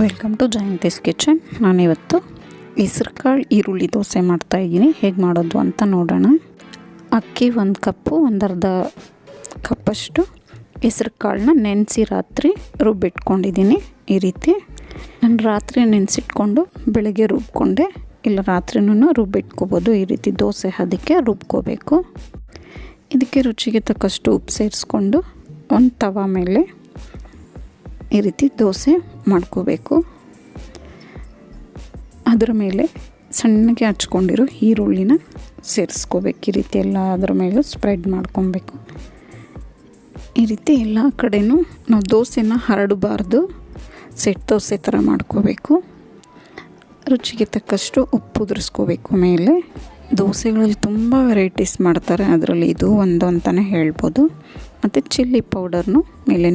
Welcome to Jayanthi's kitchen. ನಾನಿವತ್ತು ಹೆಸರುಕಾಳು ಈರುಳ್ಳಿ ದೋಸೆ ಮಾಡ್ತಾಯಿದ್ದೀನಿ. ಹೇಗೆ ಮಾಡೋದು ಅಂತ ನೋಡೋಣ. ಅಕ್ಕಿ 1 ಕಪ್ಪು, 1/2 ಕಪ್ಪಷ್ಟು ಹೆಸ್ರು ಕಾಳನ್ನ ನೆನೆಸಿ ರಾತ್ರಿ ರುಬ್ಬಿಟ್ಕೊಂಡಿದ್ದೀನಿ. ಈ ರೀತಿ ನಾನು ರಾತ್ರಿ ನೆನೆಸಿಟ್ಕೊಂಡು ಬೆಳಗ್ಗೆ ರುಬ್ಕೊಂಡೆ, ಇಲ್ಲ ರಾತ್ರಿನೂ ರುಬ್ಬಿಟ್ಕೋಬೋದು. ಈ ರೀತಿ ದೋಸೆ ಅದಕ್ಕೆ ರುಬ್ಕೋಬೇಕು. ಇದಕ್ಕೆ ರುಚಿಗೆ ತಕ್ಕಷ್ಟು ಉಪ್ಪು ಸೇರಿಸ್ಕೊಂಡು ಒಂದು ತವ ಮೇಲೆ ಈ ರೀತಿ ದೋಸೆ ಮಾಡ್ಕೋಬೇಕು. ಅದರ ಮೇಲೆ ಸಣ್ಣಗೆ ಹಚ್ಕೊಂಡಿರೋ ಈರುಳ್ಳಿನ ಸೇರಿಸ್ಕೋಬೇಕು. ಈ ರೀತಿ ಎಲ್ಲ ಅದರ ಮೇಲೂ ಸ್ಪ್ರೆಡ್ ಮಾಡ್ಕೊಬೇಕು. ಈ ರೀತಿ ಎಲ್ಲ ಕಡೆನೂ ನಾವು ದೋಸೆನ ಹರಡಬಾರ್ದು, ಸೆಟ್ ದೋಸೆ ಥರ ಮಾಡ್ಕೋಬೇಕು. ರುಚಿಗೆ ತಕ್ಕಷ್ಟು ಉಪ್ಪು ಉದುರಿಸ್ಕೋಬೇಕು ಮೇಲೆ. ದೋಸೆಗಳಲ್ಲಿ ತುಂಬ ವೆರೈಟೀಸ್ ಮಾಡ್ತಾರೆ, ಅದರಲ್ಲಿ ಇದು ಒಂದು ಅಂತಲೇ ಹೇಳ್ಬೋದು. ಮತ್ತು ಚಿಲ್ಲಿ ಪೌಡರ್ನು ಮೇಲೇ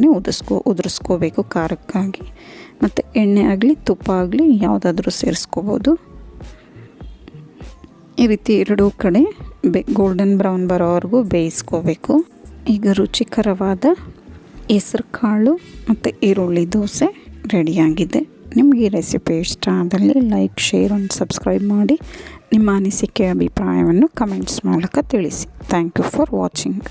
ಉದುರಿಸ್ಕೋಬೇಕು ಖಾರಕ್ಕಾಗಿ. ಮತ್ತು ಎಣ್ಣೆ ಆಗಲಿ ತುಪ್ಪ ಆಗಲಿ ಯಾವುದಾದ್ರೂ ಸೇರಿಸ್ಕೋಬೋದು. ಈ ರೀತಿ ಎರಡೂ ಕಡೆ ಗೋಲ್ಡನ್ ಬ್ರೌನ್ ಬರೋವರೆಗೂ ಬೇಯಿಸ್ಕೋಬೇಕು. ಈಗ ರುಚಿಕರವಾದ ಹೆಸರು ಕಾಳು ಮತ್ತು ಈರುಳ್ಳಿ ದೋಸೆ ರೆಡಿಯಾಗಿದೆ. ನಿಮಗೆ ಈ ರೆಸಿಪಿ ಇಷ್ಟ ಆದಲ್ಲಿ ಲೈಕ್, ಶೇರ್ ಆ್ಯಂಡ್ ಸಬ್ಸ್ಕ್ರೈಬ್ ಮಾಡಿ. ನಿಮ್ಮ ಅನಿಸಿಕೆ ಅಭಿಪ್ರಾಯವನ್ನು ಕಮೆಂಟ್ಸ್ ಮೂಲಕ ತಿಳಿಸಿ. Thank you for watching.